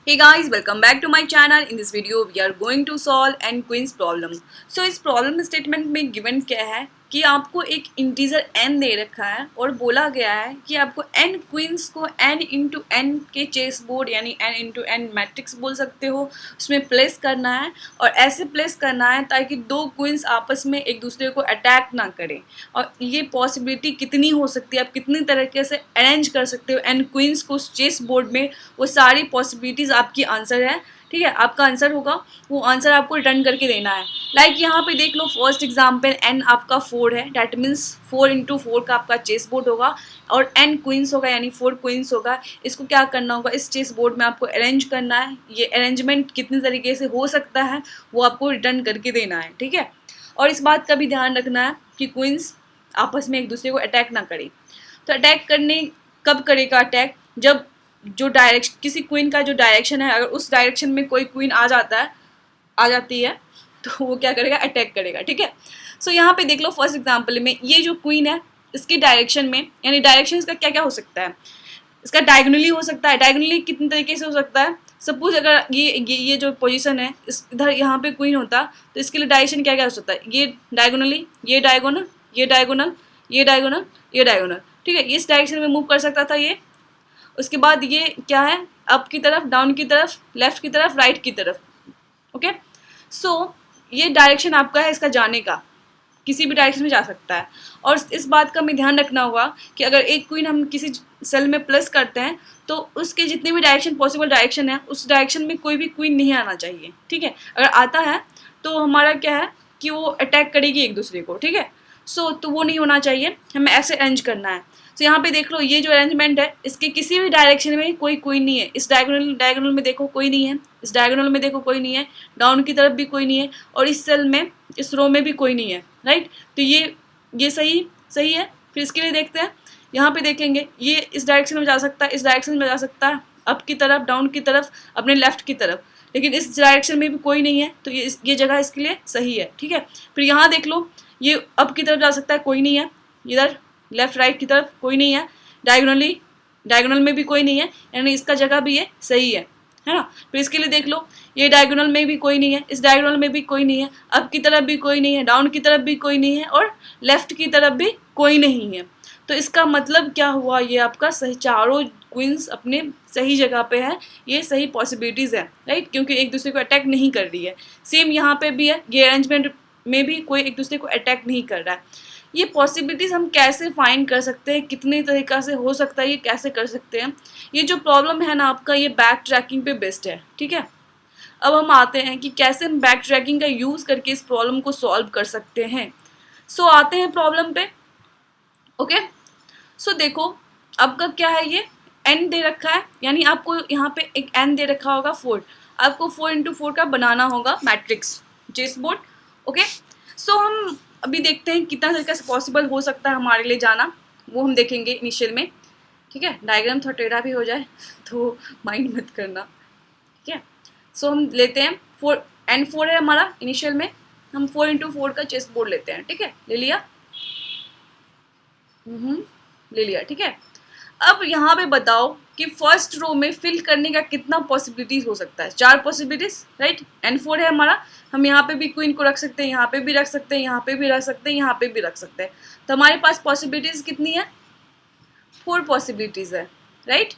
Hey guys, welcome back to my channel. In this video, we are going to solve n queens problem. So इस problem statement में given क्या है कि आपको एक integer n दे रखा है और बोला गया है कि आपको n क्वींस को n इंटू n के चेस बोर्ड यानी n इंटू n मैट्रिक्स बोल सकते हो उसमें प्लेस करना है और ऐसे प्लेस करना है ताकि दो क्वींस आपस में एक दूसरे को अटैक ना करें। और ये पॉसिबिलिटी कितनी हो सकती है, आप कितनी तरीके से अरेंज कर सकते हो n क्वींस को चेस बोर्ड में, वो सारी पॉसिबिलिटीज़ आपकी आंसर है। ठीक है, आपका आंसर होगा, वो आंसर आपको रिटर्न करके देना है। लाइक यहाँ पे देख लो, फर्स्ट एग्जांपल n आपका 4 है, डैट मीन्स 4 इंटू 4 का आपका चेस बोर्ड होगा और n क्वींस होगा यानी 4 क्वींस होगा। इसको क्या करना होगा, इस चेस बोर्ड में आपको अरेंज करना है। ये अरेंजमेंट कितनी तरीके से हो सकता है वो आपको रिटर्न करके देना है। ठीक है, और इस बात का भी ध्यान रखना है कि क्वींस आपस में एक दूसरे को अटैक ना करें। तो अटैक करने कब करेगा अटैक, जब जो डायरेक्शन किसी क्वीन का जो डायरेक्शन है, अगर उस डायरेक्शन में कोई क्वीन आ जाती है तो वो क्या करेगा, अटैक करेगा। ठीक है, सो यहाँ पे देख लो फर्स्ट एग्जांपल में ये जो क्वीन है इसकी डायरेक्शन में, यानी डायरेक्शन इसका क्या क्या हो सकता है, इसका डायगोनली हो सकता है। डायगोनली कितने तरीके से हो सकता है, सपोज अगर ये जो पोजीशन है इस इधर यहाँ पे क्वीन होता तो इसके लिए डायरेक्शन क्या क्या हो सकता है, ये डायगोनली, ये डायगोनल, ये डायगोनल, ये डायगोनल, ये डायगोनल। ठीक है, इस डायरेक्शन में मूव कर सकता था ये। उसके बाद ये क्या है, अप की तरफ, डाउन की तरफ, लेफ्ट की तरफ, राइट की तरफ। ओके, सो ये डायरेक्शन आपका है इसका जाने का, किसी भी डायरेक्शन में जा सकता है। और इस बात का हमें ध्यान रखना होगा कि अगर एक क्वीन हम किसी सेल में प्लेस करते हैं तो उसके जितने भी डायरेक्शन पॉसिबल डायरेक्शन है उस डायरेक्शन में कोई भी क्वीन नहीं आना चाहिए। ठीक है, अगर आता है तो हमारा क्या है कि वो अटैक करेगी एक दूसरे को। ठीक है, सो तो वो नहीं होना चाहिए, हमें ऐसे अरेंज करना है। तो यहाँ पे देख लो, ये जो अरेंजमेंट है इसके किसी भी डायरेक्शन में कोई क्वीन नहीं है। इस डायगोनल में देखो कोई नहीं है, इस डायगोनल में देखो कोई नहीं है, डाउन की तरफ भी कोई नहीं है और इस सेल में, इस रो में भी कोई नहीं है। राइट, तो ये सही सही है। फिर इसके लिए देखते हैं, यहाँ पे देखेंगे ये इस डायरेक्शन में जा सकता है, इस डायरेक्शन में जा सकता है, अप की तरफ, डाउन की तरफ, अपने लेफ्ट की तरफ, लेकिन इस डायरेक्शन में भी कोई नहीं है तो ये जगह इसके लिए सही है। ठीक है, फिर यहाँ देख लो, ये अप की तरफ जा सकता है, कोई नहीं है, इधर लेफ्ट राइट की तरफ कोई नहीं है, डायगोनल में भी कोई नहीं है, यानी इसका जगह भी ये सही है ना। फिर इसके लिए देख लो, ये डायगोनल में भी कोई नहीं है, इस डायगोनल में भी कोई नहीं है, अप की तरफ भी कोई नहीं है, डाउन की तरफ भी कोई नहीं है और लेफ्ट की तरफ भी कोई नहीं है। तो इसका मतलब क्या हुआ, ये आपका सही, चारों क्वींस अपने सही जगह पे है, ये सही पॉसिबिलिटीज़ है। राइट, क्योंकि एक दूसरे को अटैक नहीं कर रही है। सेम यहाँ पे भी है, ये अरेंजमेंट में भी कोई एक दूसरे को अटैक नहीं कर रहा है। ये पॉसिबिलिटीज़ हम कैसे फाइंड कर सकते हैं, कितने तरीक़ा से हो सकता है, ये कैसे कर सकते हैं। ये जो प्रॉब्लम है ना आपका, ये बैक ट्रैकिंग पे बेस्ड है। ठीक है, अब हम आते हैं कि कैसे हम बैक ट्रैकिंग का यूज़ करके इस प्रॉब्लम को सॉल्व कर सकते हैं। सो आते हैं प्रॉब्लम पे। ओके, सो देखो आपका क्या है, ये n दे रखा है, यानी आपको यहाँ पे एक n दे रखा होगा 4, आपको 4 इंटू 4 का बनाना होगा मैट्रिक्स चेस बोर्ड। ओके, सो हम अभी देखते हैं कितना तरीके से पॉसिबल हो सकता है हमारे लिए जाना, वो हम देखेंगे इनिशियल में। ठीक है, डायग्राम थोड़ा टेढ़ा भी हो जाए तो माइंड मत करना। ठीक है, सो हम लेते हैं 4 है हमारा इनिशियल में, हम 4 इंटू 4 का चेस बोर्ड लेते हैं। ठीक है, ले लिया, ले लिया। ठीक है, अब यहाँ पे बताओ कि फर्स्ट रो में फिल करने का कितना पॉसिबिलिटीज हो सकता है, 4 पॉसिबिलिटीज। राइट, n4 है हमारा, हम यहाँ पे भी क्वीन को रख सकते हैं, यहाँ पे भी रख सकते हैं, यहाँ पे भी रख सकते हैं, यहाँ पे भी रख सकते हैं। तो हमारे पास पॉसिबिलिटीज कितनी है, 4 पॉसिबिलिटीज है। राइट,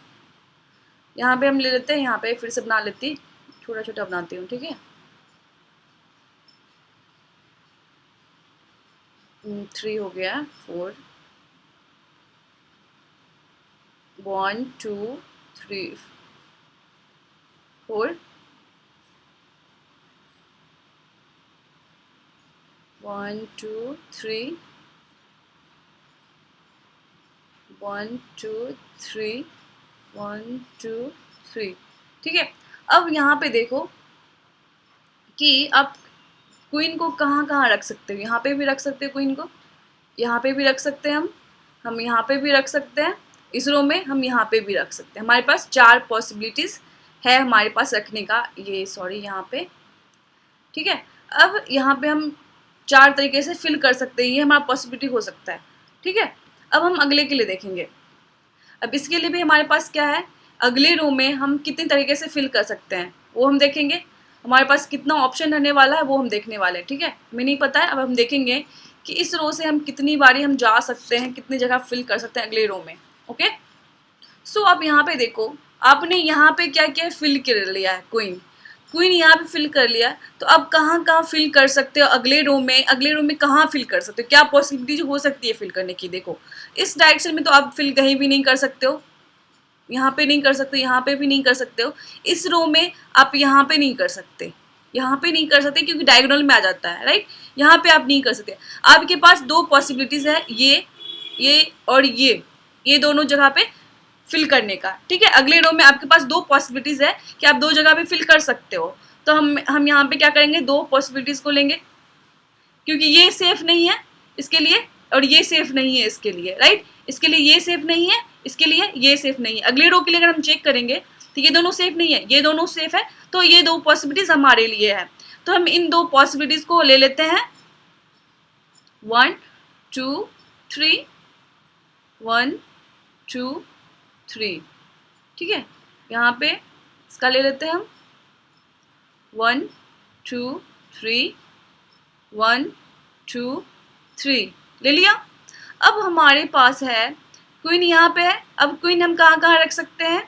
यहाँ पे हम ले लेते हैं, यहाँ पे फिर से बना लेती, छोटा छोटा बनाती हूँ। ठीक है, 3 हो गया, 4, 1 2 3 4, 1 2 3, 1 2 3, 1 2 3। ठीक है, अब यहाँ पे देखो कि आप क्वीन को कहाँ कहाँ रख सकते हो, यहाँ पे भी रख सकते हो क्वीन को, यहाँ पे भी रख सकते हैं हम यहाँ पे भी रख सकते हैं, इस रो में हम यहाँ पे भी रख सकते हैं। हमारे पास 4 पॉसिबिलिटीज़ है हमारे पास रखने का, ये सॉरी यहाँ पे। ठीक है, अब यहाँ पे हम 4 तरीके से फिल कर सकते हैं, ये हमारा पॉसिबिलिटी हो सकता है। ठीक है, अब हम अगले के लिए देखेंगे। अब इसके लिए भी हमारे पास क्या है, अगले रो में हम कितने तरीके से फिल कर सकते हैं वो हम देखेंगे। हमारे पास कितना ऑप्शन रहने वाला है वो हम देखने वाले हैं, ठीक है। हमें नहीं पता है, अब हम देखेंगे कि इस रो से हम कितनी बारी हम जा सकते हैं, कितनी जगह फिल कर सकते हैं अगले रो में। ओके, सो अब यहाँ पे देखो, आपने यहाँ पे क्या क्या फिल कर लिया है, क्वीन यहाँ पे फिल कर लिया। तो अब कहाँ कहाँ फिल कर सकते हो अगले रो में, अगले रो में कहाँ फिल कर सकते हो, क्या पॉसिबिलिटी हो सकती है फिल करने की। देखो इस डायरेक्शन में तो आप फिल कहीं भी नहीं कर सकते हो, यहाँ पे नहीं कर सकते, यहाँ पे भी नहीं कर सकते हो। इस रो में आप यहाँ पे नहीं कर सकते, यहाँ पे नहीं कर सकते क्योंकि डायगोनल में आ जाता है, राइट। यहाँ पे आप नहीं कर सकते। आपके पास दो पॉसिबिलिटीज है, ये और ये दोनों जगह पे फिल करने का, ठीक है। अगले रो में आपके पास दो पॉसिबिलिटीज है कि आप दो जगह पे फिल कर सकते हो। तो हम यहाँ पे क्या करेंगे, दो पॉसिबिलिटीज को लेंगे क्योंकि ये सेफ नहीं है इसके लिए और ये सेफ नहीं है इसके लिए, राइट। इसके लिए ये सेफ नहीं है, इसके लिए ये सेफ नहीं है। अगले रो के लिए अगर हम चेक करेंगे तो ये दोनों सेफ नहीं है, ये दोनों सेफ है, तो ये दो पॉसिबिलिटीज हमारे लिए है। तो हम इन दो पॉसिबिलिटीज को ले लेते हैं, 1 2 3, 1 2 3, ठीक है। यहाँ पे इसका ले लेते हैं हम 1 2 3, 1 2 3 ले लिया। अब हमारे पास है क्वीन यहाँ पे है। अब क्वीन हम कहाँ कहाँ रख सकते हैं,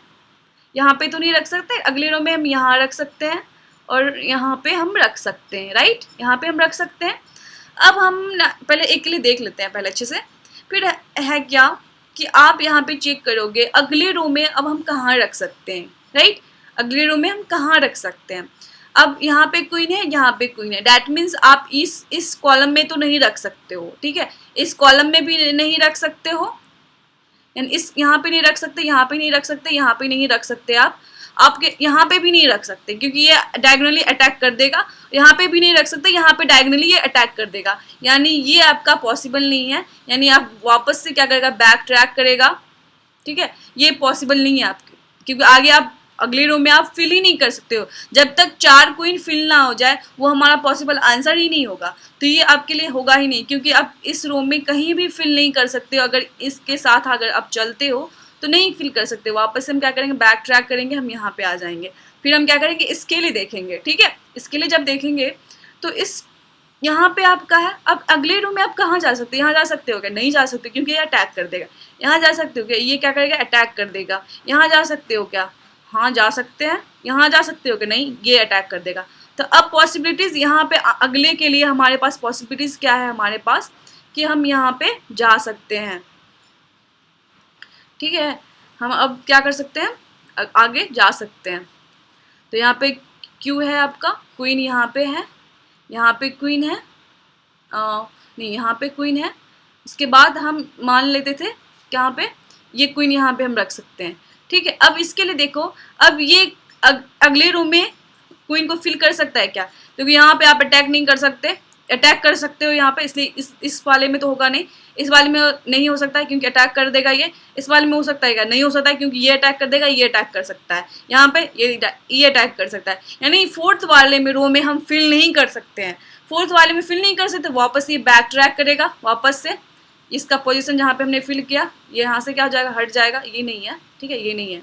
यहाँ पे तो नहीं रख सकते, अगले रो में हम यहाँ रख सकते हैं और यहाँ पे हम रख सकते हैं, राइट, यहाँ पे हम रख सकते हैं। अब हम पहले एक के लिए देख लेते हैं पहले अच्छे से, फिर है क्या कि आप यहाँ पे चेक करोगे अगले रो में अब हम कहाँ रख सकते हैं, राइट। अगले रो में हम कहाँ रख सकते हैं। अब यहाँ पे क्वीन है, यहाँ पे क्वीन है, डैट मीन्स आप इस कॉलम में तो नहीं रख सकते हो, ठीक है। इस कॉलम में भी नहीं रख सकते हो, इस यहाँ पे नहीं रख सकते, यहाँ पे नहीं रख सकते, यहाँ पे नहीं रख सकते, आपके यहाँ पे भी नहीं रख सकते क्योंकि ये डायगोनली अटैक कर देगा। यहाँ पे भी नहीं रख सकते, यहाँ पे डायगोनली ये अटैक कर देगा, यानी ये आपका पॉसिबल नहीं है। यानी आप वापस से क्या करेगा, बैक ट्रैक करेगा, ठीक है। ये पॉसिबल नहीं है आपके, क्योंकि आगे आप अगले रो में आप फिल ही नहीं कर सकते हो। जब तक 4 क्वीन फिल ना हो जाए वो हमारा पॉसिबल आंसर ही नहीं होगा, तो ये आपके लिए होगा ही नहीं, क्योंकि आप इस रो में कहीं भी फिल नहीं कर सकते हो। अगर इसके साथ अगर आप चलते हो तो नहीं फिल कर सकते। वापस से हम क्या करेंगे, बैक ट्रैक करेंगे, हम यहाँ पे आ जाएंगे। फिर हम क्या करेंगे, इसके लिए देखेंगे, ठीक है। इसके लिए जब देखेंगे तो इस यहाँ पे आपका है। अब अगले रो में आप कहाँ जा सकते हो, यहाँ जा सकते हो क्या, नहीं जा सकते क्योंकि ये अटैक कर देगा। यहाँ जा सकते हो क्या, ये क्या करेगा, अटैक कर देगा। यहाँ जा सकते हो क्या, हाँ जा सकते हैं। यहाँ जा सकते हो कि नहीं, ये अटैक कर देगा। तो अब पॉसिबिलिटीज़ यहाँ पे अगले के लिए हमारे पास पॉसिबिलिटीज़ क्या है हमारे पास, कि हम यहाँ पे जा सकते हैं, ठीक है। हम अब क्या कर सकते हैं, आगे जा सकते हैं। तो यहाँ पे क्यू है आपका, क्वीन यहाँ पे है, यहाँ पे क्वीन है, नहीं यहाँ पे क्वीन है। इसके बाद हम मान लेते थे यहाँ पे ये क्वीन यहाँ पे हम रख सकते हैं, ठीक है। अब इसके लिए देखो, अब ये अगले रो में क्वीन को फिल कर सकता है क्या, क्योंकि यहाँ पे आप अटैक नहीं कर सकते। अटैक कर सकते हो यहाँ पे, इसलिए इस वाले में तो होगा नहीं, इस वाले में नहीं हो सकता है क्योंकि अटैक कर देगा ये। इस वाले में हो सकता है क्या, नहीं हो सकता है क्योंकि ये अटैक कर देगा, ये अटैक कर सकता है। यहाँ पे ये अटैक कर सकता है, यानी फोर्थ वाले में रो में हम फिल नहीं कर सकते हैं। फोर्थ वाले में फिल नहीं कर सकते, वापस ये बैक ट्रैक करेगा, वापस से इसका पोजीशन जहाँ पे हमने फिल किया ये यहाँ से क्या हो जाएगा, हट जाएगा। ये नहीं है, ठीक है, ये नहीं है,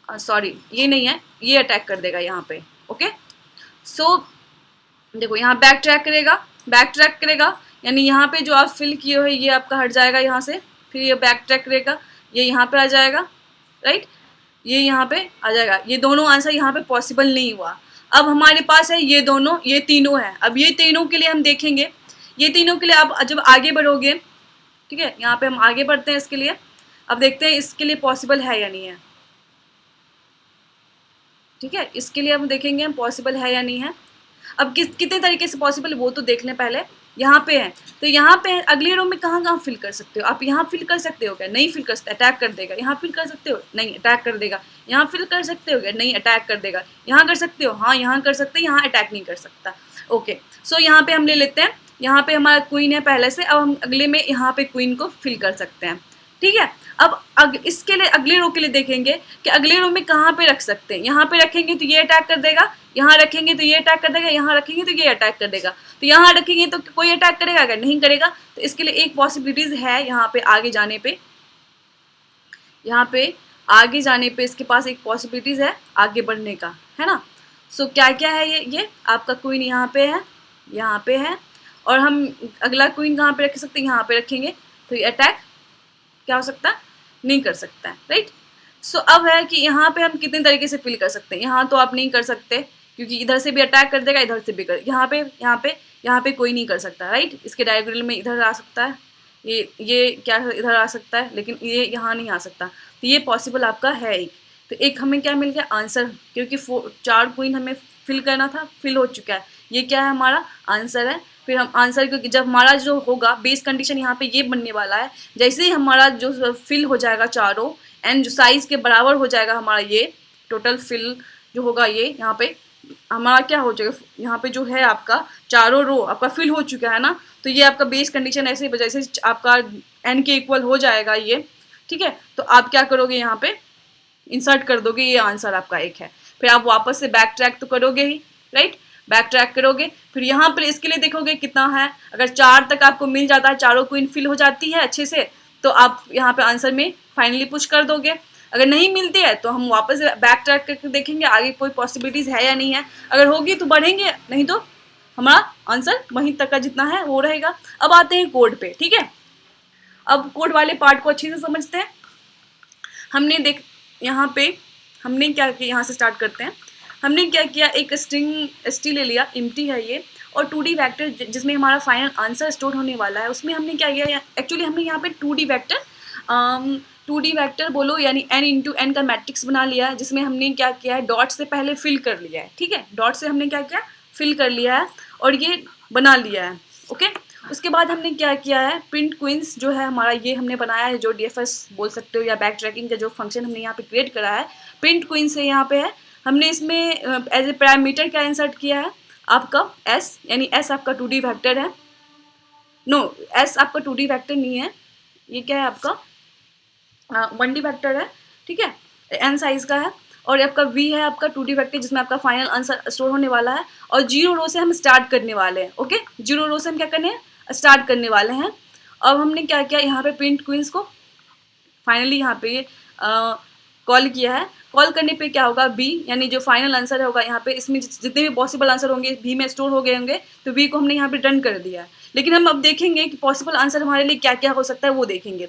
सॉरी ये नहीं है, ये अटैक कर देगा यहाँ पे। ओके, सो देखो यहाँ बैक ट्रैक करेगा, यानी यहाँ पे जो आप फिल किए हो ये आपका हट जाएगा यहाँ से, फिर ये बैक ट्रैक करेगा, ये यहाँ पे आ जाएगा, राइट, ये यहाँ पे आ जाएगा। ये दोनों आंसर यहाँ पे पॉसिबल नहीं हुआ। अब हमारे पास है ये दोनों, ये तीनों है। अब ये तीनों के लिए हम देखेंगे, ये तीनों के लिए आप जब आगे बढ़ोगे, ठीक है, यहाँ पे हम आगे बढ़ते हैं इसके लिए। अब देखते हैं इसके लिए पॉसिबल है या नहीं है, ठीक है। इसके लिए हम देखेंगे हम पॉसिबल है या नहीं है। अब कितने तरीके से पॉसिबल है वो तो देख लें पहले। यहाँ पे है, तो यहाँ पे अगले रो में कहाँ कहाँ फिल कर सकते हो आप। यहाँ फिल कर सकते हो क्या, नहीं फिल कर सकते, अटैक कर देगा। यहाँ फिल कर सकते हो, नहीं अटैक कर देगा। यहाँ फिल कर सकते हो क्या, नहीं अटैक कर देगा। यहाँ कर सकते हो, हाँ यहाँ कर सकते, यहाँ अटैक नहीं कर सकता। ओके, सो यहाँ पे हम ले लेते हैं, यहाँ पे हमारा क्वीन है पहले से। अब हम अगले में यहाँ पे क्वीन को फिल कर सकते हैं, ठीक है। अब इसके लिए अगले रो के लिए देखेंगे कि अगले रो में कहाँ पे रख सकते हैं। यहाँ पे रखेंगे तो ये अटैक कर देगा, यहाँ रखेंगे तो ये अटैक कर देगा, यहाँ रखेंगे तो ये अटैक कर देगा। तो यहाँ रखेंगे तो कोई अटैक करेगा, अगर नहीं करेगा तो इसके लिए एक पॉसिबिलिटीज है यहाँ पे आगे जाने पे। यहाँ पे आगे जाने पे इसके पास एक पॉसिबिलिटीज़ है आगे बढ़ने का, है ना। सो क्या क्या है ये आपका क्वीन यहाँ पे है और हम अगला क्वीन कहाँ पे रख सकते हैं, यहाँ पे रखेंगे, तो ये अटैक क्या हो सकता है, नहीं कर सकता है, राइट। सो अब है कि यहाँ पे हम कितने तरीके से फिल कर सकते हैं। यहाँ तो आप नहीं कर सकते क्योंकि इधर से भी अटैक कर देगा, इधर से भी कर, यहाँ पे कोई नहीं कर सकता, राइट। इसके डायगोनल में इधर आ सकता है, ये क्या इधर आ सकता है, लेकिन ये यहाँ नहीं आ सकता। तो ये पॉसिबल आपका है एक। तो एक हमें क्या मिल गया आंसर, क्योंकि 4 क्वीन हमें फिल करना था, फिल हो चुका है। ये क्या है, हमारा आंसर है। फिर हम आंसर, क्योंकि जब हमारा जो होगा बेस कंडीशन यहाँ पे ये बनने वाला है, जैसे ही हमारा जो फिल हो जाएगा चारों एंड जो साइज़ के बराबर हो जाएगा हमारा ये टोटल फिल जो होगा, ये यहाँ पे हमारा क्या हो जाएगा, यहाँ पे जो है आपका चारों रो आपका फिल हो चुका है ना। तो ये आपका बेस कंडीशन ऐसे जैसे आपका n के इक्वल हो जाएगा ये, ठीक है। तो आप क्या करोगे, यहाँ पे इंसर्ट कर दोगे, ये आंसर आपका एक है। फिर आप वापस से बैक ट्रैक तो करोगे ही, राइट, बैक ट्रैक करोगे। फिर यहाँ पर इसके लिए देखोगे कितना है, अगर 4 तक आपको मिल जाता है, चारों क्वीन फिल हो जाती है अच्छे से, तो आप यहाँ पे आंसर में फाइनली पुश कर दोगे। अगर नहीं मिलती है तो हम वापस बैक ट्रैक करके देखेंगे आगे कोई पॉसिबिलिटीज़ है या नहीं है। अगर होगी तो बढ़ेंगे, नहीं तो हमारा आंसर वहीं तक का जितना है वो रहेगा। अब आते हैं कोड पे, ठीक है। अब कोड वाले पार्ट को अच्छे से समझते हैं। हमने यहाँ पे हमने क्या किया, यहाँ से स्टार्ट करते हैं। हमने क्या किया, एक स्ट्रिंग st ले लिया, एम्प्टी है ये, और 2D वेक्टर जिसमें हमारा फाइनल आंसर स्टोर होने वाला है, उसमें हमने क्या किया, एक्चुअली हमने यहाँ पे 2D वेक्टर बोलो यानी n इंटू n का मैट्रिक्स बना लिया है, जिसमें हमने क्या किया है, डॉट से पहले फिल कर लिया है, ठीक है। डॉट से हमने क्या किया, फिल कर लिया है और ये बना लिया है, ओके। उसके बाद हमने क्या किया है, प्रिंट क्वींस जो है हमारा, ये हमने बनाया है, जो DFS बोल सकते हो या बैक ट्रैकिंग का जो फंक्शन हमने यहाँ पे क्रिएट करा है, प्रिंट क्वींस है यहाँ पे है। हमने इसमें एज ए पैरामीटर क्या इंसर्ट किया है, आपका s, यानी s आपका 2D वेक्टर है, नो s आपका 2D वेक्टर नहीं है, ये क्या है आपका 1D वेक्टर है, ठीक है, n साइज का है। और आपका v है आपका 2D वेक्टर जिसमें आपका फाइनल आंसर स्टोर होने वाला है। और 0 रो से हम स्टार्ट करने वाले हैं, ओके। 0 रो से हम क्या करने हैं, स्टार्ट करने वाले हैं। अब हमने क्या किया, यहाँ पे प्रिंट क्वींस को फाइनली यहाँ पे कॉल किया है। कॉल करने पे क्या होगा, b यानी जो फाइनल आंसर होगा यहाँ पे, इसमें जितने भी पॉसिबल आंसर होंगे b में स्टोर हो गए होंगे, तो b को हमने यहाँ पे डन कर दिया है। लेकिन हम अब देखेंगे कि पॉसिबल आंसर हमारे लिए क्या क्या हो सकता है, वो देखेंगे।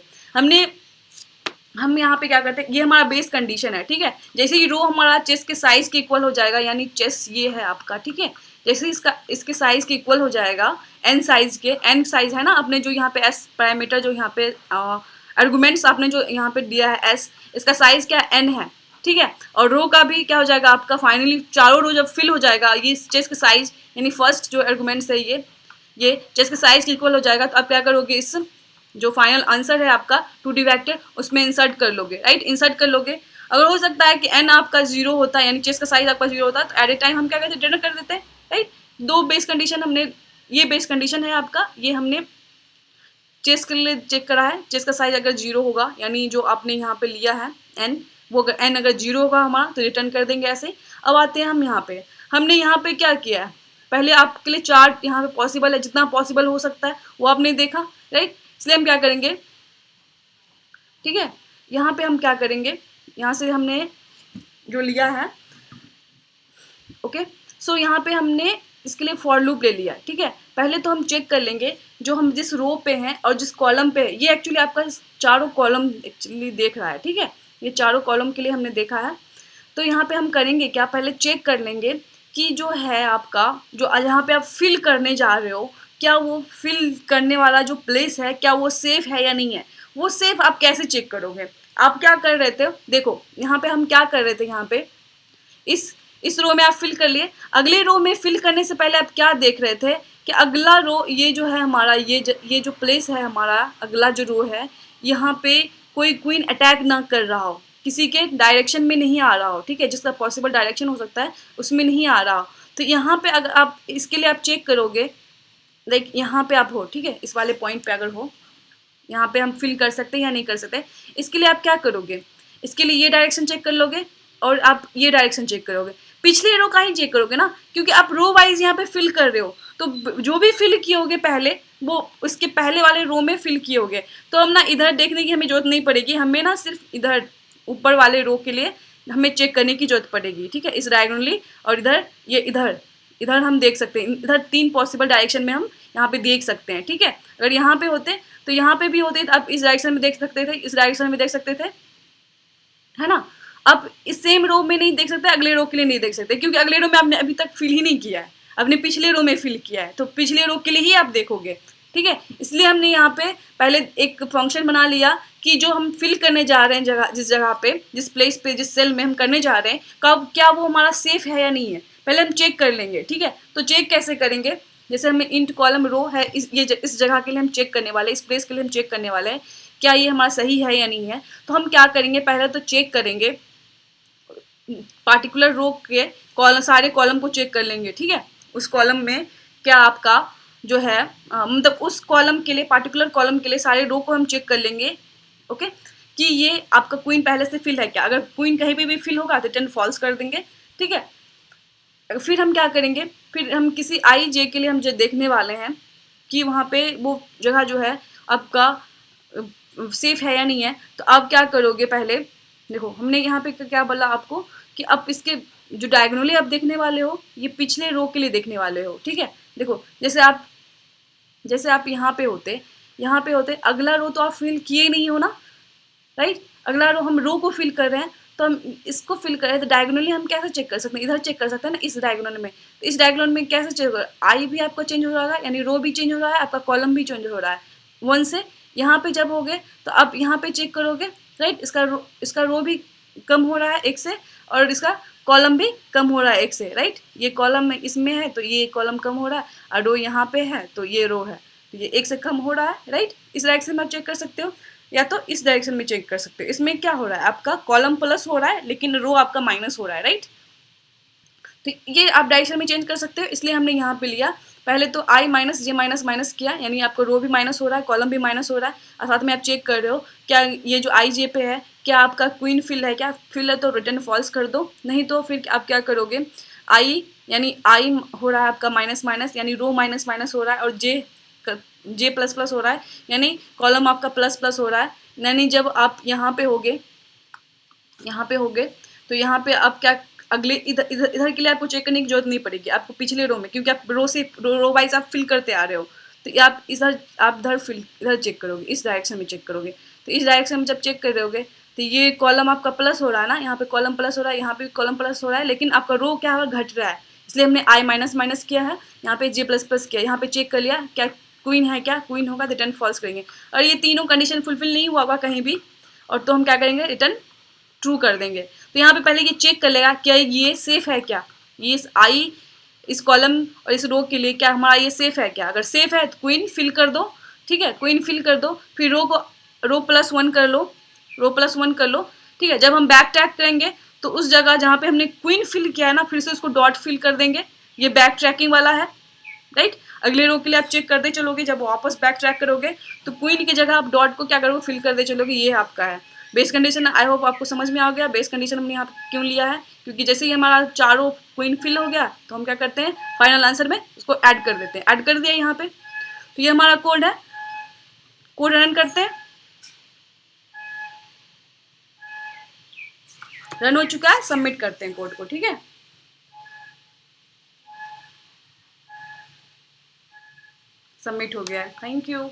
हम यहाँ पे क्या करते हैं, ये हमारा बेस कंडीशन है, ठीक है। जैसे ही रो हमारा चेस्ट के साइज के इक्वल हो जाएगा, यानी चेस्ट ये है आपका, ठीक है, जैसे इसके साइज के इक्वल हो जाएगा n साइज के, n साइज है ना, अपने जो यहाँ पे s पैरामीटर जो यहाँ पे आर्गुमेंट्स आपने जो यहाँ पे दिया है s, इसका साइज क्या n है, ठीक है। और रो का भी क्या हो जाएगा आपका, फाइनली चारों रो जब फिल हो जाएगा, ये चेस्ट का साइज यानी फर्स्ट जो आर्गुमेंट्स है ये चेस्ट के साइज के इक्वल हो जाएगा, तो आप क्या करोगे, इस जो फाइनल आंसर है आपका 2D वेक्टर, उसमें इंसर्ट कर लोगे, राइट, इंसर्ट कर लोगे। अगर हो सकता है कि n आपका 0 होता है, यानी चेस्ट का साइज आपका 0 होता है, तो एट ए टाइम हम क्या करते हैं, रिटर्न कर देते हैं, राइट। 2 बेस कंडीशन हमने, ये बेस कंडीशन है आपका, ये हमने चेस्ट के लिए चेक करा है। चेस्ट का साइज अगर 0 होगा, यानी जो आपने यहाँ पे लिया है n, वो अगर n अगर 0 होगा हमारा, तो रिटर्न कर देंगे ऐसे। अब आते हैं हम यहाँ पे, हमने यहाँ पे क्या किया है, पहले आपके लिए 4 यहाँ पे पॉसिबल है, जितना पॉसिबल हो सकता है वो आपने देखा, राइट। इसलिए हम क्या करेंगे, ठीक है, यहाँ पे हम क्या करेंगे, यहाँ से हमने जो लिया है, ओके। सो यहाँ पे हमने इसके लिए फॉर लूप ले लिया, ठीक है। पहले तो हम चेक कर लेंगे जो हम जिस रो पे हैं और जिस कॉलम पे है, ये एक्चुअली आपका चारों कॉलम एक्चुअली देख रहा है, ठीक है, ये चारों कॉलम के लिए हमने देखा है। तो यहाँ पे हम करेंगे क्या, पहले चेक कर लेंगे कि जो है आपका, जो यहाँ पे आप फिल करने जा रहे हो, क्या वो फिल करने वाला जो प्लेस है, क्या वो सेफ है या नहीं है। वो सेफ आप कैसे चेक करोगे, आप क्या कर रहे थे, देखो यहाँ पे हम क्या कर रहे थे, यहाँ पे इस रो में आप फिल कर लिए। अगले रो में फिल करने से पहले आप क्या देख रहे थे कि अगला रो, ये जो है हमारा, ये जो प्लेस है हमारा, अगला जो रो है, यहाँ पे कोई क्वीन अटैक ना कर रहा हो, किसी के डायरेक्शन में नहीं आ रहा हो, ठीक है, जिसका पॉसिबल डायरेक्शन हो सकता है उसमें नहीं आ रहा हो। तो यहाँ पे अगर आप इसके लिए आप चेक करोगे, लाइक यहाँ पे आप हो, ठीक है, इस वाले पॉइंट पे अगर हो, यहाँ पे हम फिल कर सकते हैं या नहीं कर सकते। इसके लिए आप क्या करोगे, इसके लिए ये डायरेक्शन चेक कर लोगे और आप ये डायरेक्शन चेक करोगे। पिछले रो का ही चेक करोगे ना, क्योंकि आप रो वाइज यहाँ पे फिल कर रहे हो, तो जो भी फिल किए होगे पहले, वो उसके पहले वाले रो में फिल किए होगे। तो हम ना इधर देखने की हमें जरूरत नहीं पड़ेगी, हमें ना सिर्फ इधर ऊपर वाले रो के लिए हमें चेक करने की जरूरत पड़ेगी, ठीक है, इस डायगोनली। और इधर ये इधर इधर हम देख सकते हैं, इधर 3 पॉसिबल डायरेक्शन में हम यहाँ पे देख सकते हैं, ठीक है। अगर यहाँ पे होते तो यहाँ पे भी होते तो आप इस डायरेक्शन में देख सकते थे, इस डायरेक्शन में देख सकते थे, है ना। अब इस सेम रो में नहीं देख सकते, अगले रो के लिए नहीं देख सकते, क्योंकि अगले रो में आपने अभी तक फिल ही नहीं किया है, आपने पिछले रो में फिल किया है, तो पिछले रो के लिए ही आप देखोगे, ठीक है। इसलिए हमने यहाँ पे पहले एक फंक्शन बना लिया कि जो हम फिल करने जा रहे हैं जगह, जिस जगह पे, जिस प्लेस पे, जिस सेल में हम करने जा रहे हैं, कब क्या वो हमारा सेफ है या नहीं है, पहले हम चेक कर लेंगे, ठीक है। तो चेक कैसे करेंगे, जैसे हमें इंट कॉलम रो है, इस जगह के लिए हम चेक करने वाले हैं, इस प्लेस के लिए हम चेक करने वाले हैं क्या ये हमारा सही है या नहीं है। तो हम क्या करेंगे, पहले तो चेक करेंगे पार्टिकुलर रो के कॉलम, सारे कॉलम को चेक कर लेंगे, ठीक है। उस कॉलम में क्या आपका जो है मतलब उस कॉलम के लिए, पार्टिकुलर कॉलम के लिए सारे रो को हम चेक कर लेंगे, ओके, कि ये आपका क्वीन पहले से फिल है क्या। अगर क्वीन कहीं पे भी फिल होगा तो 10 फॉल्स कर देंगे, ठीक है। फिर हम क्या करेंगे, फिर हम किसी आई जे के लिए हम जो देखने वाले हैं कि वहाँ पे वो जगह जो है आपका सेफ है या नहीं है। तो आप क्या करोगे, पहले देखो हमने यहाँ पे क्या बोला आपको कि आप इसके जो डायगोनली आप देखने वाले हो, ये पिछले रो के लिए देखने वाले हो, ठीक है। देखो जैसे आप यहाँ पे होते अगला रो तो आप फिल किए नहीं हो ना, राइट। अगला रो हम रो को फिल कर रहे हैं, तो हम इसको फिल कर रहे हैं, तो डायगोनली हम कैसे चेक कर सकते हैं, इधर चेक कर सकते हैं ना, इस डायगोनल में। तो इस डायगोनल में कैसे चेक होगा, आई भी आपका चेंज हो रहा है, यानी रो भी चेंज हो रहा है, आपका कॉलम भी चेंज हो रहा है 1 से। यहाँ पे जब होगे तो आप यहाँ पे चेक करोगे, राइट, इसका रो भी कम हो रहा है 1 से, और इसका कॉलम भी कम हो रहा है 1 से, राइट। ये कॉलम में इसमें है तो ये कॉलम कम हो रहा है, और रो यहाँ पे है तो ये रो है, तो ये 1 से कम हो रहा है, राइट। इस डायरेक्शन में आप चेक कर सकते हो, या तो इस डायरेक्शन में चेक कर सकते हो। इसमें क्या हो रहा है, आपका कॉलम प्लस हो रहा है लेकिन रो आपका माइनस हो रहा है, राइट। तो ये आप डायरेक्शन में चेंज कर सकते हो, इसलिए हमने यहाँ पे लिया। पहले तो आई माइनस जे माइनस माइनस किया, यानी आपको रो भी माइनस हो रहा है, कॉलम भी माइनस हो रहा है, और साथ में आप चेक कर रहे हो क्या ये जो आई जे पे है क्या आपका क्वीन फिल है, क्या फिल है तो रिटर्न फॉल्स कर दो, नहीं तो फिर आप क्या करोगे, आई यानी आई हो रहा है आपका माइनस माइनस, यानी रो माइनस माइनस हो रहा है, और जे प्लस प्लस हो रहा है, यानी कॉलम आपका प्लस प्लस हो रहा है। यानी जब आप यहाँ पे होगे तो यहाँ पे आप क्या, अगले इधर इधर इधर के लिए आपको चेक करने की जरूरत नहीं पड़ेगी, आपको पिछले रो में, क्योंकि आप रो वाइज आप फिल करते आ रहे हो, तो आप इधर चेक करोगे, इस डायरेक्शन में चेक करोगे। तो इस डायरेक्शन में जब चेक कर रहोगे तो ये कॉलम आपका प्लस हो रहा है ना, यहाँ पे कॉलम प्लस हो रहा है, यहाँ पे कॉलम प्लस हो रहा है, लेकिन आपका रो क्या होगा, घट रहा है, इसलिए हमने आई माइनस माइनस किया है, यहाँ पे जे प्लस प्लस किया, यहाँ पे चेक कर लिया क्या क्वीन है, क्या क्वीन होगा, रिटर्न फॉल्स करेंगे। और ये तीनों कंडीशन फुलफिल नहीं हुआ होगा कहीं भी, और तो हम क्या करेंगे, रिटर्न ट्रू कर देंगे। तो यहाँ पे पहले ये चेक कर लेगा क्या ये सेफ है, क्या ये इस कॉलम और इस रो के लिए क्या हमारा ये सेफ है क्या। अगर सेफ है तो क्वीन फिल कर दो, ठीक है, क्वीन फिल कर दो, फिर रो प्लस वन कर लो, ठीक है। जब हम बैक ट्रैक करेंगे तो उस जगह जहाँ पे हमने क्वीन फिल किया है ना, फिर से उसको डॉट फिल कर देंगे, ये बैक ट्रैकिंग वाला है, राइट। अगले रो के लिए आप चेक करते चलोगे, जब वापस बैक ट्रैक करोगे तो क्वीन की जगह आप डॉट को क्या करोगे, फिल करते चलोगे, ये आपका है बेस कंडीशन। आई होप आपको समझ में आ गया बेस कंडीशन हमने यहाँ पे क्यों लिया है, क्योंकि जैसे ही हमारा चारों क्वीन फिल हो गया तो हम क्या करते हैं, फाइनल आंसर में उसको ऐड कर देते हैं, ऐड कर दिया यहाँ पे। तो ये हमारा कोड है, कोड रन करते हैं, रन हो चुका है, सबमिट करते हैं कोड को, ठीक है। सबमिट हो गया है, थैंक यू।